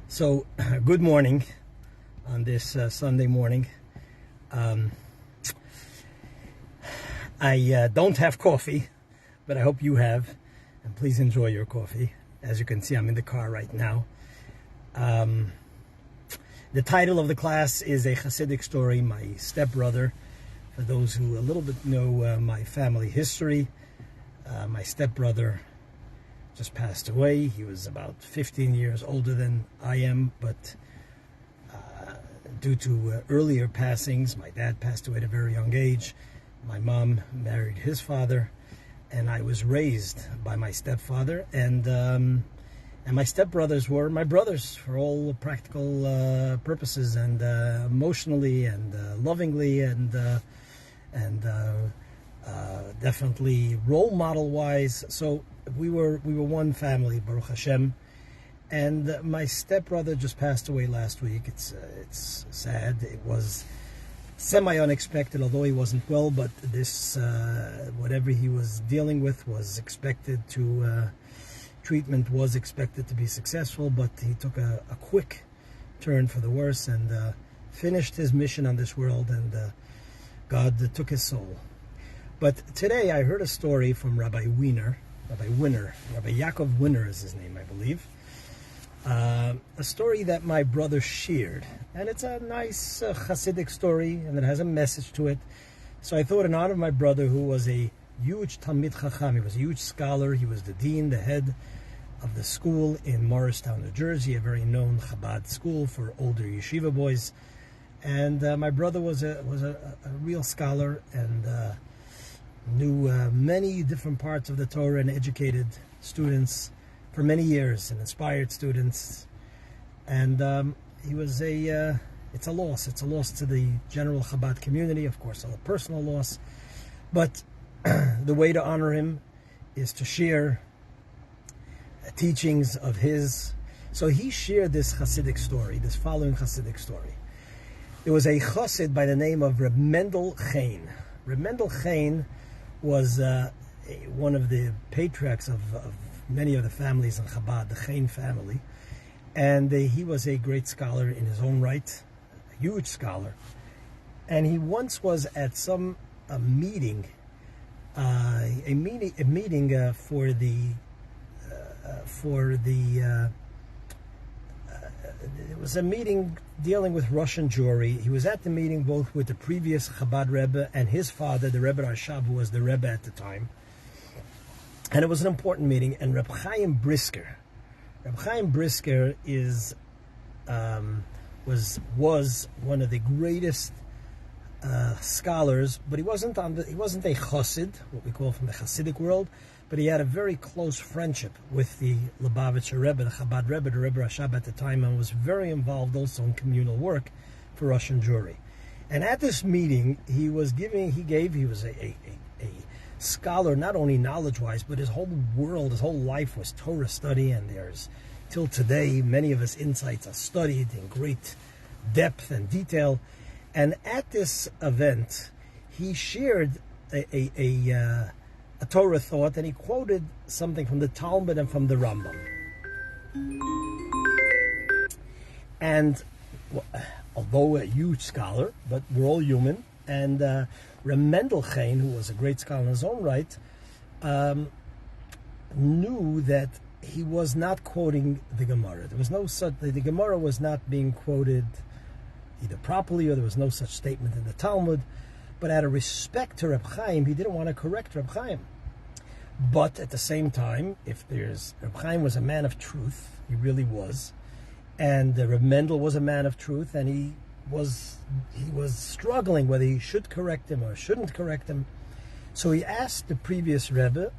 So, good morning on this Sunday morning. I don't have coffee, but I hope you have, and please enjoy your coffee. As you can see, I'm in the car right now. The title of the class is a Chassidic story, my stepbrother. For those who a little bit know my family history, my stepbrother just passed away. He was about 15 years older than I am, but due to earlier passings, my dad passed away at a very young age. My mom married his father, and I was raised by my stepfather. And my stepbrothers were my brothers for all practical purposes, and emotionally and lovingly, and definitely role model wise. So we were one family, Baruch Hashem. And my stepbrother just passed away last week. It's sad. It was semi-unexpected, although he wasn't well, but this whatever he was dealing with was expected to treatment was expected to be successful, but he took a quick turn for the worse and finished his mission on this world, and God took his soul. But today I heard a story from Rabbi Yaakov Winner is his name, I believe. A story that my brother shared, and it's a nice Chassidic story, and it has a message to it. So I thought, in honor of my brother, who was a huge Talmid Chacham, he was a huge scholar, he was the dean, the head of the school in Morristown, New Jersey, a very known Chabad school for older yeshiva boys. And my brother was a real scholar, and knew many different parts of the Torah, and educated students for many years and inspired students. And he was it's a loss to the general Chabad community, of course, a personal loss. But the way to honor him is to share teachings of his. So he shared this Chassidic story, this following Chassidic story. There was a Chassid by the name of Reb Mendel Chaim. Reb Mendel Chaim was one of the patriarchs of many of the families in Chabad, the Chaim family. And he was a great scholar in his own right, a huge scholar. And he once was at some meeting for the it was a meeting dealing with Russian Jewry. He was at the meeting both with the previous Chabad Rebbe and his father, the Rebbe Rashab, who was the Rebbe at the time. And it was an important meeting. And Reb Chaim Brisker is was one of the greatest scholars, but he wasn't a Chassid, what we call from the Chassidic world, but he had a very close friendship with the Lubavitcher Rebbe, the Chabad Rebbe, the Rebbe Rashab at the time, and was very involved also in communal work for Russian Jewry. And at this meeting, he was a scholar, not only knowledge-wise, but his whole world, his whole life was Torah study, and there's, till today, many of his insights are studied in great depth and detail. And at this event, he shared a Torah thought, and he quoted something from the Talmud and from the Rambam. And although a huge scholar, but we're all human, and Reb Mendel Chaim, who was a great scholar in his own right, knew that he was not quoting the Gemara. There was no such, the Gemara was not being quoted either properly, or there was no such statement in the Talmud. But out of respect to Reb Chaim, he didn't want to correct Reb Chaim. But at the same time, Reb Chaim was a man of truth, he really was, and Reb Mendel was a man of truth, and he was struggling whether he should correct him or shouldn't correct him. So he asked the previous Rebbe,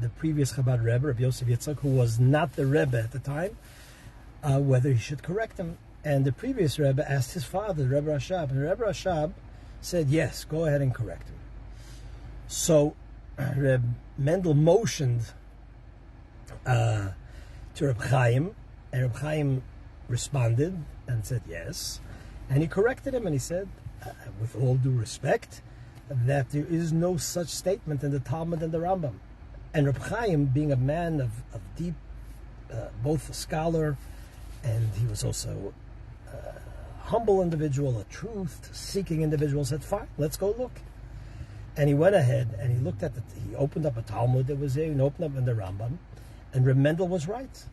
the previous Chabad Rebbe, Rabbi Yosef Yitzchak, who was not the Rebbe at the time, whether he should correct him. And the previous Rebbe asked his father, the Rebbe Rashab, and the Rebbe Rashab said, yes, go ahead and correct him. So Reb Mendel motioned to Reb Chaim, and Reb Chaim responded and said yes. And he corrected him, and he said, with all due respect, that there is no such statement in the Talmud and the Rambam. And Reb Chaim, being a man of deep, both a scholar and he was also a humble individual, a truth-seeking individual, said, fine, let's go look. And he went ahead and he looked at he opened up a Talmud that was there, and opened up in the Rambam, and Reb Mendel was right.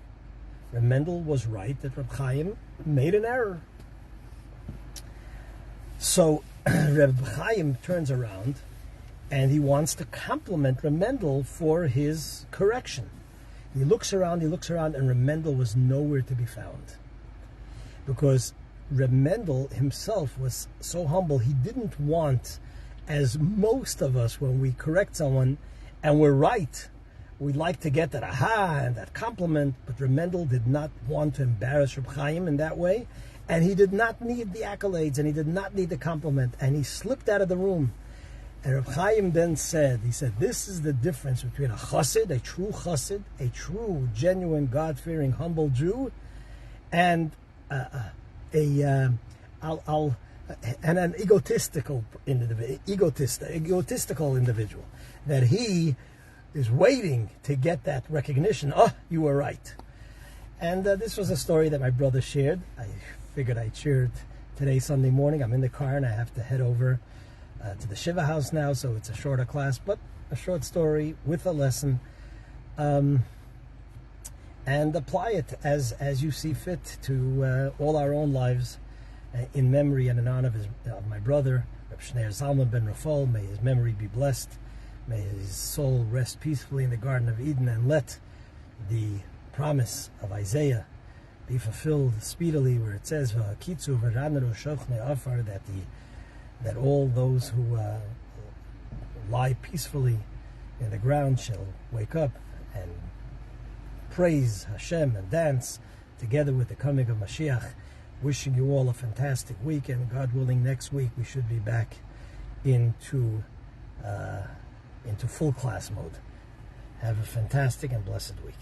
Reb Mendel was right that Reb Chaim made an error. So Reb Chaim turns around and he wants to compliment Reb Mendel for his correction. He looks around, and Reb Mendel was nowhere to be found. Because Reb Mendel himself was so humble, he didn't want, as most of us, when we correct someone and we're right, we'd like to get that aha and that compliment, but Reb Mendel did not want to embarrass Reb Chaim in that way, and he did not need the accolades, and he did not need the compliment, and he slipped out of the room. And Reb Chaim then said, this is the difference between a chassid, a true, genuine, God-fearing, humble Jew, and an egotistical individual, that he is waiting to get that recognition. Oh, you were right. And this was a story that my brother shared. I figured I'd share it today, Sunday morning. I'm in the car and I have to head over to the Shiva house now, so it's a shorter class, but a short story with a lesson, and apply it as you see fit to all our own lives, in memory and in honor of my brother, Reb Shneir Zalman ben Rafal. May his memory be blessed. May his soul rest peacefully in the Garden of Eden, and let the promise of Isaiah be fulfilled speedily, where it says, that all those who lie peacefully in the ground shall wake up and praise Hashem and dance together with the coming of Mashiach. Wishing you all a fantastic week, and God willing, next week we should be back into full class mode. Have a fantastic and blessed week.